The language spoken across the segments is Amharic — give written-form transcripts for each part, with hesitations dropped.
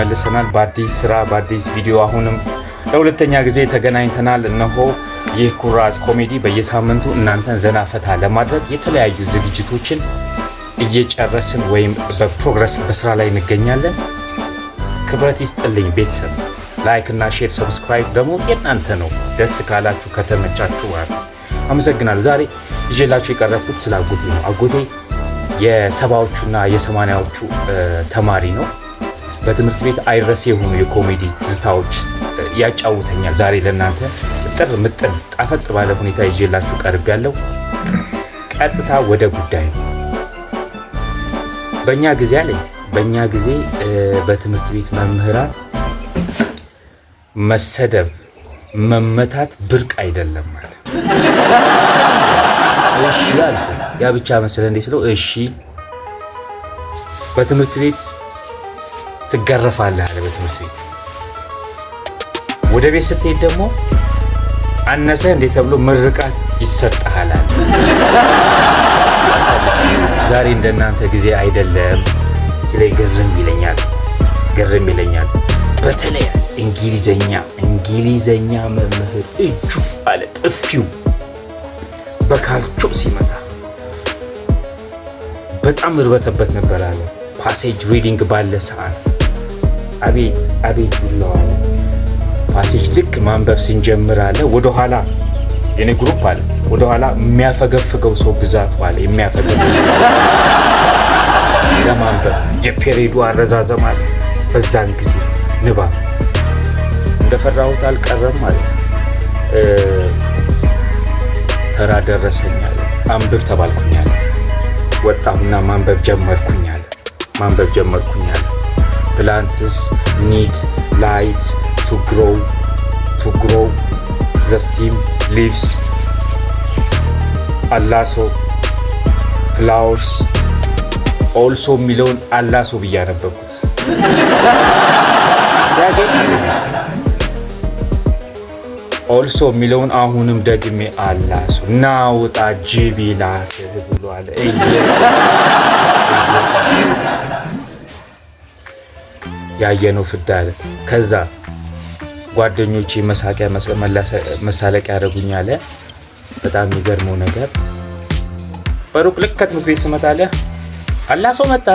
ተመልሰናል በአዲስ ስራ በአዲስ ቪዲዮ። አሁንም ለሁለተኛ ጊዜ ተገናኝተናል። እነሆ ይህ ኩራዝ ኮሜዲ በየሳምንቱ እናንተን ዘና ፈታ ለማድረግ የተለያዩ ዝግጅቶችን እየጨረስን ወይም በፕሮግረስ በስራ ላይ እንገኛለን። ክብረት ይስጥልኝ ቤተሰብ። ላይክ እና ሼር ሰብስክራይብ ደግሞ የእናንተ ነው። ደስ ካላችሁ ከተመቻችሁ አመሰግናለሁ። ዛሬ ይዤላችሁ የቀረብኩት ስለ አጎቴ ነው። አጎቴ የሰባዎቹና የሰማንያዎቹ ተማሪ ነው። በትምህርት ቤት አይረሴ የሆኑ የኮሜዲ ትዝታዎች ያጫውተኛል። ዛሬ ለእናንተ ጥር ምጥን ጣፈጥ ባለ ሁኔታ ይዤላችሁ ቀርብ ያለው ቀጥታ ወደ ጉዳይ ነው። በእኛ ጊዜ በትምህርት ቤት መምህራን መሰደብ መመታት ብርቅ አይደለም ማለት እሺ አልኩት። ያ ብቻ መሰለህ እንዴ ስለው እሺ በትምህርት ቤት ትገረፋለህ አለ። በትምህርት ቤት ወደ ቤት ስትሄድ ደግሞ አነሰ እንዴ ተብሎ ምርቃት ይሰጣል አለ። ዛሬ እንደናንተ ጊዜ አይደለም ሲለኝ ግርም ይለኛል። በተለይ እንግሊዘኛ መምህር እጁ አለ ጥፊው በካልቾ ሲመታ በጣም እርበተበት ነበር አለ። ፓሴጅ ሪዲንግ ባለ ሰዓት አቤት ይለዋል። ፓሴጅ ልክ ማንበብ ስንጀምር አለ ወደኋላ የኔ ግሩፕ አለ ወደኋላ የሚያፈገፍገው ሰው ብዛቱ አለ። ለማንበብ የፔሪዱ አረዛዘም አለ። በዛን ጊዜ ንባብ እንደፈራሁት አልቀረም ማለት ተራ ደረሰኛል። አንብብ ተባልኩኛል። ወጣሁና ማንበብ ጀመርኩኛል። plants need light to grow the stem leaves አላሶ flowers also የሚለውን አላሶ ብዬ አነበብኩት። ኦልሶ የሚለውን አሁንም ደግሜ አላሱ ናውጣ ጅቢላ ብሏል። ያየነው ፍዳለ። ከዛ ጓደኞቼ መሳቂያ መሳለቂያ ያደርጉኛል። በጣም የሚገርመው ነገር በሩቅ ልክ ከትምህርት ቤት ስመጣለ አላሶ መጣ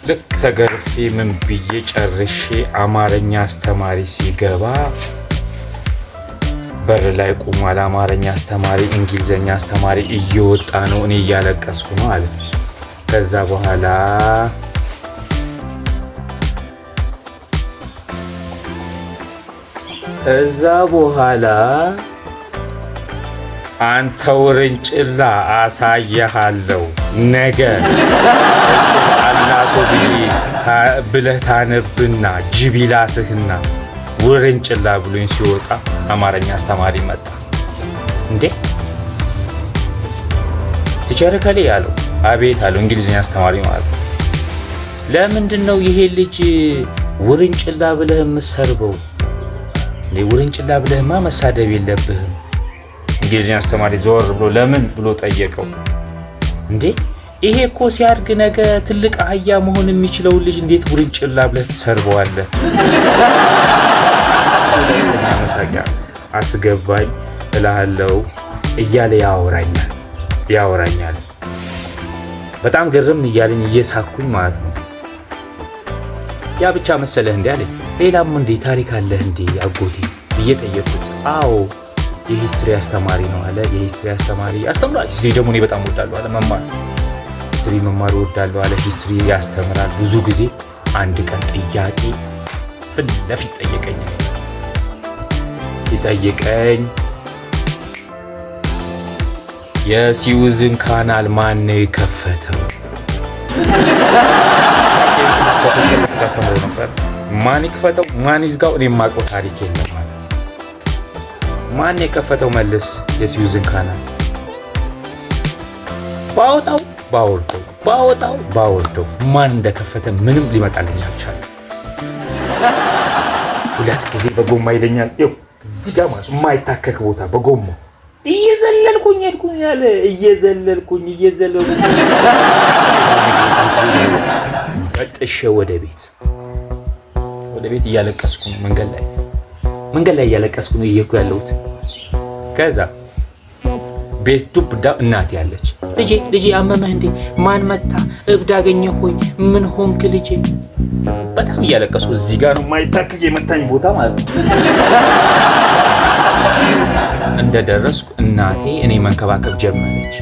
ልክ ተገርፌ ምን ብዬ ጨርሼ አማርኛ አስተማሪ ሲገባ በር ላይ ቆሟል። አማርኛ አስተማሪ እንግሊዘኛ አስተማሪ እየወጣ ነው። እኔ እያለቀስኩ ነው አለ። ከዛ በኋላ አንተ ውርንጭላ አሳየሃለሁ ነገ አላሶ ብለህ ታነብና ጅቢላስህና ውርንጭላ ብሎኝ ሲወጣ አማርኛ አስተማሪ መጣ። እንዴ ቲቸር ከሌ ያለው አቤት አለው። እንግሊዝኛ አስተማሪ ማለት ነው። ለምንድን ነው ይሄ ልጅ ውርንጭላ ብለህ የምትሰርበው? ውርንጭላ ብለህማ መሳደብ የለብህም። እንግሊዝኛ አስተማሪ ዞር ብሎ ለምን ብሎ ጠየቀው። እንዴ ይሄ እኮ ሲያድግ ነገ ትልቅ አህያ መሆን የሚችለው ልጅ እንዴት ውርንጭላ ብለህ ትሰርበዋለህ? መሳቂያ አስገባኝ እልሃለሁ እያለ ያወራኛል። በጣም ግርም እያለኝ እየሳኩኝ ማለት ነው። ያ ብቻ መሰለህ እንዴ አለኝ። ሌላም እንዴ ታሪክ አለህ እንዴ አጎቴ ብዬ ጠየቁት። አዎ የሂስትሪ አስተማሪ ነው አለ። የሂስትሪ አስተማሪ ያስተምራል። ሂስትሪ ደግሞ እኔ በጣም እወዳለሁ አለ። ሂስትሪ መማር እወዳለሁ አለ። ሂስትሪ ያስተምራል። ብዙ ጊዜ አንድ ቀን ጥያቄ ፊት ለፊት ጠየቀኝ። ሲጠይቀኝ የሲዩዝን ካናል ማን ነው የከፈተው? ማን ይክፈተው ማን ይዝጋው እኔ የማውቀው ታሪክ የለም ማለት። ማን የከፈተው መልስ የሲዩዝን ካናል? ባወጣው ማን እንደከፈተ ምንም ሊመጣልኝ አልቻለም። ሁለት ጊዜ በጎማ ይለኛል። ይኸው እዚህ ጋር ማለት የማይታከክ ቦታ በጎማ እየዘለልኩኝ ሄድኩኝ ያለ እየዘለልኩኝ ወጥቼ ወደ ቤት እያለቀስኩ ነው። መንገድ ላይ እያለቀስኩ ነው እየሄድኩ ያለሁት። ከዛ ቤት ዱብዳ እናቴ ያለች ልጄ አመመህ እንዴ? ማን መታ? እብድ አገኘህ ሆይ? ምን ሆንክ ልጄ? በጣም እያለቀስኩ እዚህ ጋር ነው የማይታከክ የመታኝ ቦታ ማለት ነው። እንደደረስኩ እናቴ እኔ መንከባከብ ጀመረች።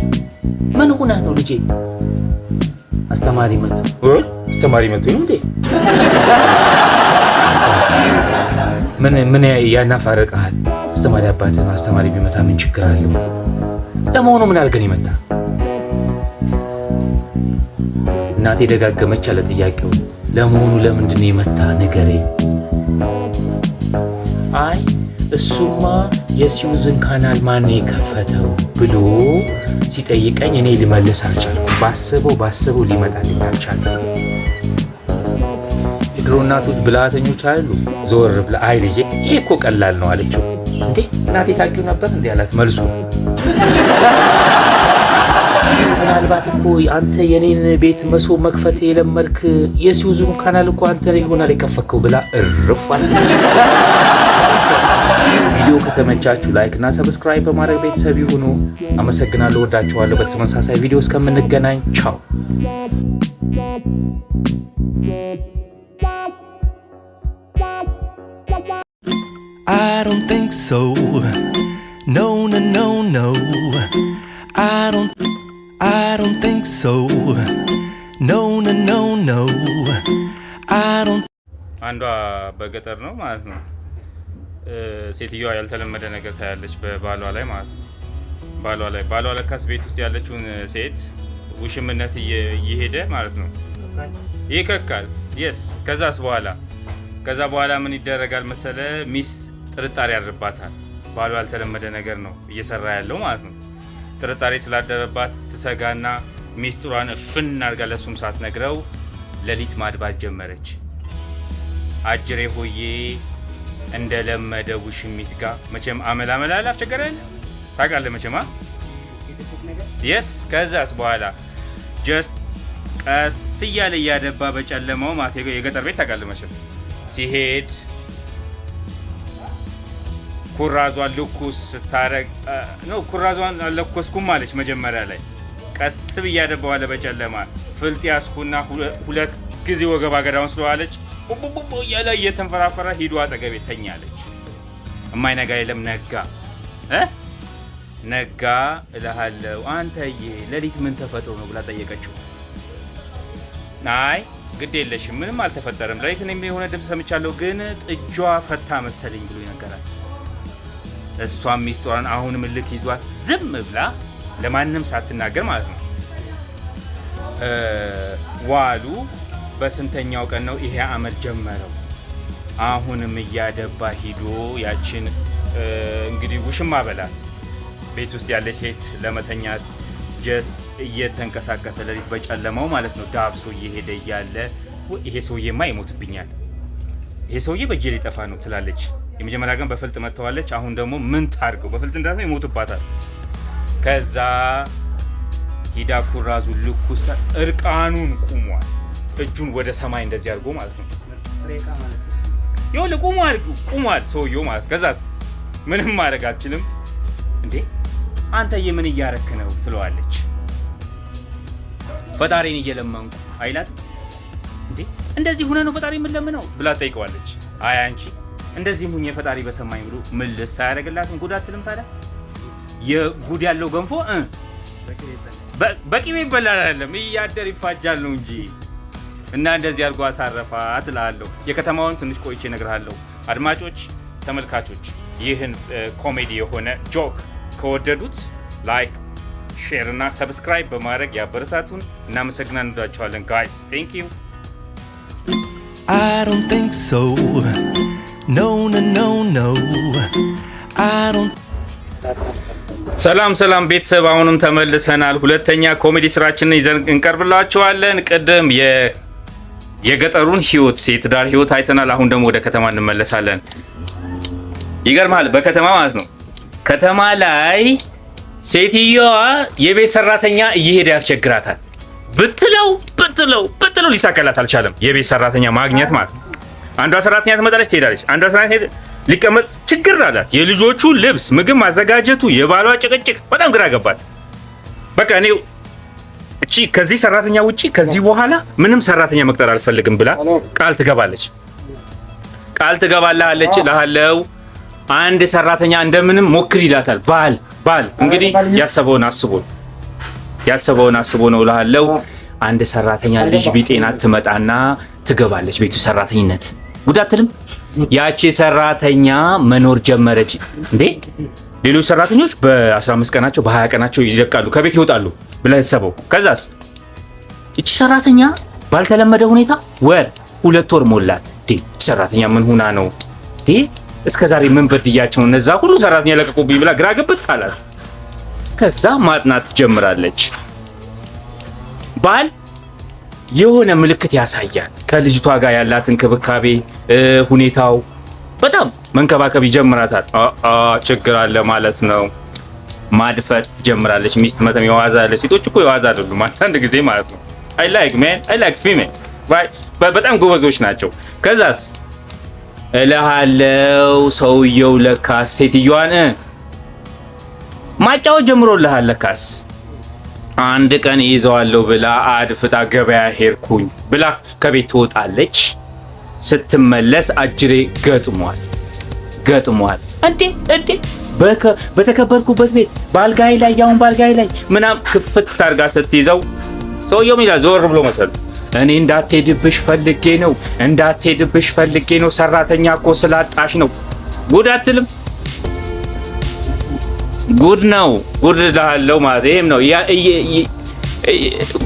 ምን ሆነህ ነው ልጄ? አስተማሪ መቶ ነው እንዴ? ምን ያናፋረቀሃል? አስተማሪ አባትህ አስተማሪ ቢመታ ምን ችግር አለው? ለመሆኑ ምን አድርገን ይመታ? እናቴ ደጋገመች አለ ጥያቄው። ለመሆኑ ለምንድን ነው የመታ ንገረኝ። አይ እሱማ የሲውዝን ካናል ማን የከፈተው ብሎ ሲጠይቀኝ እኔ ሊመልስ አልቻልኩም። ባስበው ሊመጣልኝ አልቻለም። የድሮ እናቶች ብልሃተኞች አሉ። ዞር ብላ አይ ልጄ ይሄ እኮ ቀላል ነው አለችው። እንዴ እናቴ ታውቂው ነበር እንዴ አላት መልሱ። ምናልባት እኮ አንተ የኔን ቤት መሶብ መክፈት የለመድክ የሲውዝን ካናል እኮ አንተ ይሆናል የከፈከው ብላ እርፋት። ቪዲዮ ከተመቻችሁ ላይክ እና ሰብስክራይብ በማድረግ ቤተሰብ ይሁኑ። አመሰግናለሁ፣ ወዳችኋለሁ። በተመሳሳይ ቪዲዮ እስከምንገናኝ ቻው። I don't think so. No. I don't think so. No. I don't. አንዷ በገጠር ነው ማለት ነው። ሴትዮዋ ያልተለመደ ነገር ታያለች በባሏ ላይ ማለት ነው። ባሏ ለካስ ቤት ውስጥ ያለችውን ሴት ውሽምነት እየሄደ ማለት ነው ይከካል። የስ ከዛ በኋላ ምን ይደረጋል መሰለ? ሚስት ጥርጣሬ ያድርባታል። ባሏ ያልተለመደ ነገር ነው እየሰራ ያለው ማለት ነው። ጥርጣሬ ስላደረባት ትሰጋና ሚስጥሯን እፍን አድርጋ ለሱም ሳትነግረው ሌሊት ማድባት ጀመረች። አጅሬ ሆዬ እንደለመደ ውሽሚት ጋር መቼም አመል አፍቸገረ ታውቃለህ መቼማ የስ ከዛስ በኋላ ጀስት ቀስ እያለ እያደባ በጨለማው ማለት የገጠር ቤት ታውቃለህ መቼም ሲሄድ ኩራዟን ልኩስ ስታረግ ነው። ኩራዟን አለኮስኩም ማለች መጀመሪያ ላይ ቀስ ብዬ እያደባው አለ በጨለማ ፍልጥ ያስኩና ሁለት ጊዜ ወገባ ገዳውን ስለዋለች ቡቡቡ እያለ እየተንፈራፈረ ሂዶ አጠገቤ ተኛለች። እማይነጋ የለም ነጋ እልሃለሁ አንተዬ ሌሊት ምን ተፈጥሮ ነው ብላ ጠየቀችው። አይ ግድ የለሽም ምንም አልተፈጠረም፣ ሌሊት እኔም የሆነ ድምፅ ሰምቻለሁ ግን ጥጇ ፈታ መሰለኝ ብሎ ይነገራል። እሷም ሚስጥሯን አሁንም ልክ ይዟት ዝም ብላ ለማንም ሳትናገር ማለት ነው። ዋሉ በስንተኛው ቀን ነው ይሄ አመል ጀመረው። አሁንም እያደባ ሂዶ ያችን እንግዲህ ውሽማ በላት ቤት ውስጥ ያለች ሴት ለመተኛት እየተንቀሳቀሰ ሌሊት በጨለማው ማለት ነው ዳብሶ እየሄደ እያለ ይሄ ሰውዬማ ይሞትብኛል፣ ይሄ ሰውዬ በእጄ ሊጠፋ ነው ትላለች። የመጀመሪያ ቀን በፍልጥ መጥተዋለች። አሁን ደግሞ ምን ታርገው በፍልጥ እንዳትመ ይሞትባታል። ከዛ ሂዳ ኩራዙ ልኩስ እርቃኑን ቁሟል። እጁን ወደ ሰማይ እንደዚህ አድርጎ ማለት ነው ቁሟል ሰውዬው ማለት። ከዛስ ምንም ማድረግ አልችልም። እንዴ አንተ የምን እያረክ ነው ትለዋለች። ፈጣሪን እየለመንኩ አይላት። እንዴ እንደዚህ ሆነ ነው ፈጣሪ ምን ለምነው ብላ ጠይቀዋለች። አይ አንቺ እንደዚህም ሁኜ ፈጣሪ በሰማኝ ብሎ ምን ልሳያደርግላትም ጉድ አትልም ታዲያ? የጉድ ያለው ገንፎ በቂቤ ይበላል አይደለም እያደር ይፋጃል ነው እንጂ። እና እንደዚህ አድርጎ አሳረፋት እላለሁ። የከተማውን ትንሽ ቆይቼ እነግርሃለሁ። አድማጮች ተመልካቾች ይህን ኮሜዲ የሆነ ጆክ ከወደዱት ላይክ፣ ሼር እና ሰብስክራይብ በማድረግ ያበረታቱን። እናመሰግናለን። እንወዳችኋለን ጋይስ። ቴንክ ዩ። I don't think so. No. I don't. ሰላም ቤተሰብ፣ አሁንም ተመልሰናል። ሁለተኛ ኮሜዲ ስራችንን ይዘን እንቀርብላችኋለን። ቅድም የገጠሩን ህይወት የትዳር ህይወት አይተናል። አሁን ደግሞ ወደ ከተማ እንመለሳለን። ይገርማል። በከተማ ማለት ነው ከተማ ላይ ሴትዮዋ የቤት ሰራተኛ እየሄደ ያስቸግራታል። ብትለው ብትለው ሊሳካላት አልቻለም። የቤት ሰራተኛ ማግኘት ማለት አንዷ ሰራተኛ ትመጣለች ትሄዳለች፣ አንዷ ሰራተኛ ሊቀመጥ ችግር አላት። የልጆቹ ልብስ ምግብ ማዘጋጀቱ፣ የባሏ ጭቅጭቅ በጣም ግራ ገባት። በቃ እኔ እቺ ከዚህ ሰራተኛ ውጪ ከዚህ በኋላ ምንም ሰራተኛ መቅጠር አልፈልግም ብላ ቃል ትገባለች። ቃል ትገባላለች እልሃለሁ። አንድ ሰራተኛ እንደምንም ሞክር ይላታል። ባል እንግዲህ ያሰበውን አስቦ ነው እልሃለሁ። አንድ ሰራተኛ ልጅ ቢጤና ትመጣና ትገባለች ቤቱ ሰራተኝነት። ጉዳትልም ያቺ ሰራተኛ መኖር ጀመረች። እንዴ ሌሎች ሰራተኞች በ15 ቀናቸው በ20 ቀናቸው ይለቃሉ፣ ከቤት ይወጣሉ ብለህ ሰበው። ከዛስ እቺ ሰራተኛ ባልተለመደ ሁኔታ 2 ወር ሞላት። ሰራተኛ ምን ሆና ነው እስከዛሬ ምን በድያቸው እነዛ ሁሉ ሰራተኛ ለቀቁብኝ ብላ ግራ ገብት አላት። ከዛ ማጥናት ትጀምራለች። ባል የሆነ ምልክት ያሳያል። ከልጅቷ ጋር ያላት እንክብካቤ ሁኔታው በጣም መንከባከብ ይጀምራታል። ችግር አለ ማለት ነው። ማድፈት ትጀምራለች። ሚስት መተም የዋዛ አለ። ሴቶች እኮ የዋዛ አይደሉም አንዳንድ ጊዜ ማለት ነው። አይ ላይክ ፊሜል በጣም ጎበዞች ናቸው። ከዛስ እልሃለው ሰውየው ለካስ ሴትዮዋን ማጫወት ጀምሮልሃል። ለካስ አንድ ቀን ይዘዋለሁ ብላ አድፍጣ ገበያ ሄድኩኝ ብላ ከቤት ትወጣለች። ስትመለስ አጅሬ ገጥሟል። እንዴ በተከበርኩበት ቤት ባልጋይ ላይ ምናም ክፍት ታርጋ ስትይዘው ሰውየው ሚላ ዞር ብሎ መሰሉ እኔ እንዳትሄድብሽ ፈልጌ ነው ሰራተኛ እኮ ስላጣሽ ነው። ጉድ አትልም? ጉድ ነው። ጉድ ላለው ማለት ይሄም ነው።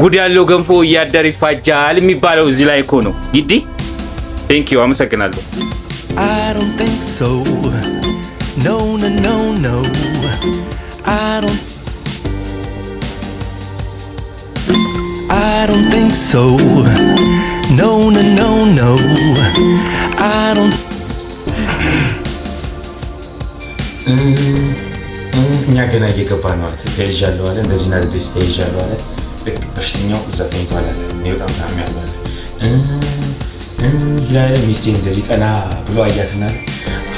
ጉድ ያለው ገንፎ እያደር ይፋጃል የሚባለው እዚህ ላይ እኮ ነው። ግዲ ቴንክ ዩ አመሰግናለሁ። I don't think so. No. I don't think so. No. I don't. እኛ ገና እየገባ ነው። ተይዣለሁ አለ እንደዚህ እና እንደዚህ ተይዣለሁ አለ። ልክ በሽተኛው እዛ ተኝቷል አለ። እኔ በጣም ታምሜያለሁ አለ። ይላል ሚስቴ እንደዚህ ቀና ብሎ አያትና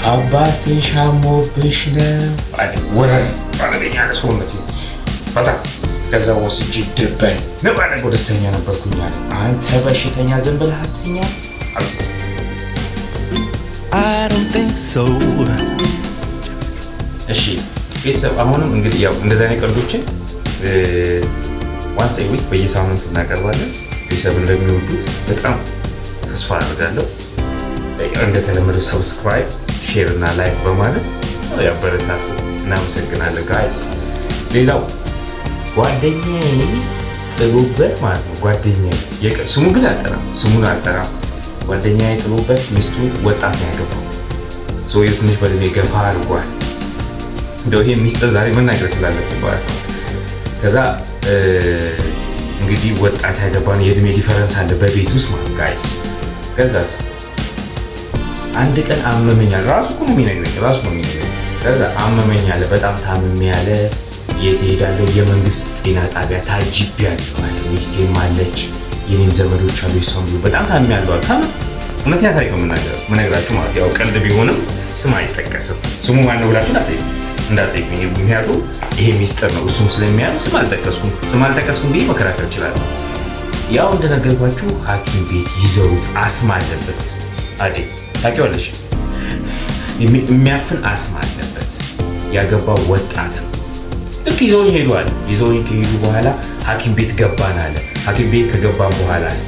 አባትሽ አሞብሽ ነው አለ። ወረር ባለኛ ሰውነቴ በጣም ከዛ ወስጄ ድበን ነባለ ደስተኛ ነበርኩኝ አለ። አንተ በሽተኛ ዝም ብለህ አትተኛ አልኩት። I don't think so. እሺ ቤተሰብ አሁንም እንግዲህ ያው እንደዛ አይነት ቀልዶችን ዋንስ ኤ ዊክ በየሳምንቱ እናቀርባለን። ቤተሰብ እንደሚወዱት በጣም ተስፋ አደርጋለሁ። እንደተለመደው ሰብስክራይብ፣ ሼር እና ላይክ በማለት ያበረታቱ። እናመሰግናለን ጋይስ። ሌላው ጓደኛዬ ጥሎበት ማለት ነው። ጓደኛዬ ስሙን ግን አልጠራም። ጓደኛዬ ጥሎበት ሚስቱ ወጣት ነው ያገባው። ሰውየው ትንሽ በእድሜ ገፋ አድርጓል። እንደው ይሄ ሚስጥር ዛሬ መናገር ስላለብኝ ማለት ነው። ከዛ እንግዲህ ወጣት ያገባን የእድሜ ዲፈረንስ አለ በቤት ውስጥ ማለት ጋይስ። ከዛስ አንድ ቀን አመመኛል። ራሱ ነው የሚነግረኝ። ከዛ አመመኛል፣ በጣም ታምሜያለ፣ የት እሄዳለሁ? የመንግስት ጤና ጣቢያ ታጅቤያለሁ ማለት ነው። ሚስቴም አለች፣ የኔም ዘመዶች አሉ፣ ይሰሙ በጣም ታምሜያለሁ አለ። እውነተኛ ታሪክ ነው የምነግራችሁ ማለት ያው ቀልድ ቢሆንም ስም አይጠቀስም። ስሙ ማነው ብላችሁ እንዳትጠይቁኝ፣ ምክንያቱም ይሄ ሚስጥር ነው። እሱም ስለሚያሉ ስም አልጠቀስኩም ብዬ መከራከር እችላለሁ። ያው እንደነገርኳችሁ ሐኪም ቤት ይዘውት አስም አለበት። ታውቂዋለሽ? የሚያፍን አስም አለበት። ያገባው ወጣት ልክ ይዘውኝ ሄዷል። ይዘውኝ ከሄዱ በኋላ ሐኪም ቤት ገባን አለ። ሐኪም ቤት ከገባን በኋላስ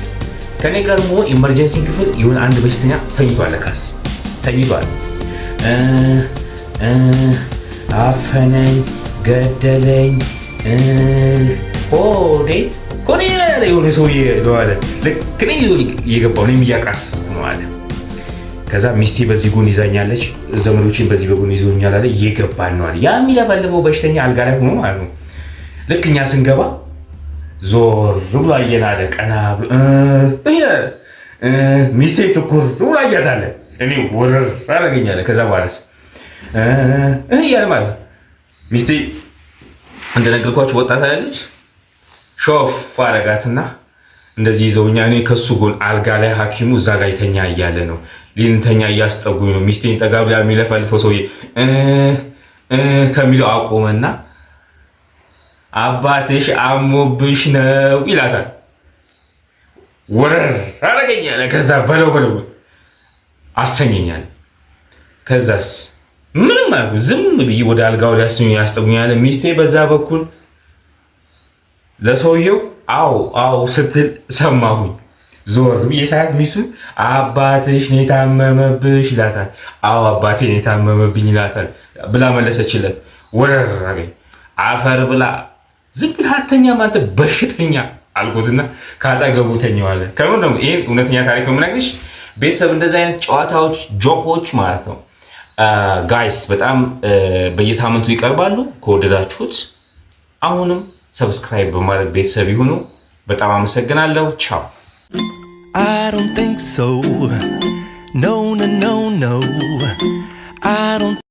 ከኔ ቀድሞ ኢመርጀንሲ ክፍል የሆነ አንድ በሽተኛ ተኝቷል። ለካስ ተኝቷል። አፈነኝ፣ ገደለኝ፣ ኮኔ የሆነ ሰውዬ ነው አለ። ልክ እኔ እየገባሁ እኔም እያቃሰትኩ ነው አለ። ከዛ ሚስቴ በዚህ ጎን ይዛኛለች፣ ዘመዶችን በዚህ በጎን ይዞኛል አለ። እየገባን ነው አለ። ያ የሚለፈልፈው በሽተኛ አልጋ ላይ ሆኖ ማለት ነው። ልክ እኛ ስንገባ ዞር ብሎ አየን አለ። ቀና ብሎ ሚስቴ ትኩር ብሎ አያታለ። እኔ ወረር አደረገኛለ። ከዛ በኋላስ እያለ ማለት ሚስቴ እንደነገርኳችሁ ወጣት አለች። ሾፍ አረጋትና እንደዚህ ይዘውኛ እኔ ከሱ ጎን አልጋ ላይ ሐኪሙ እዛ ጋር ይተኛ እያለ ነው ሊንተኛ እያስጠጉኝ ነው። ሚስቴን ጠጋ ብላ የሚለፈልፈው ሰውዬ ከሚለው አቆመና አባትሽ አሞብሽ ነው ይላታል። ወረር አረገኛለ። ከዛ በለው አሰኘኛል። ከዛስ ምንም አልኩ። ዝም ብዬ ወደ አልጋው ላይ ያስጠጉኛል። ሚስቴ በዛ በኩል ለሰውየው አዎ ስትል ሰማሁኝ። ዞር ብዬ ሳያት ሚስቱን አባትሽ ነው የታመመብሽ ይላታል። አዎ አባቴ ነው የታመመብኝ ይላታል ብላ መለሰችለት። ወረር አረገኝ። አፈር ብላ ዝም ብለህ አትተኛም አንተ በሽተኛ አልኩትና ካጠገቡ ተኛዋለ። ከምን ነው ይሄ እውነተኛ ታሪክ ነው የምነግርሽ ቤተሰብ። እንደዚህ አይነት ጨዋታዎች ጆኮች ማለት ነው ጋይስ በጣም በየሳምንቱ ይቀርባሉ። ከወደዳችሁት አሁንም ሰብስክራይብ በማድረግ ቤተሰብ ይሁኑ። በጣም አመሰግናለሁ። ቻው። I don't think so. No. I don't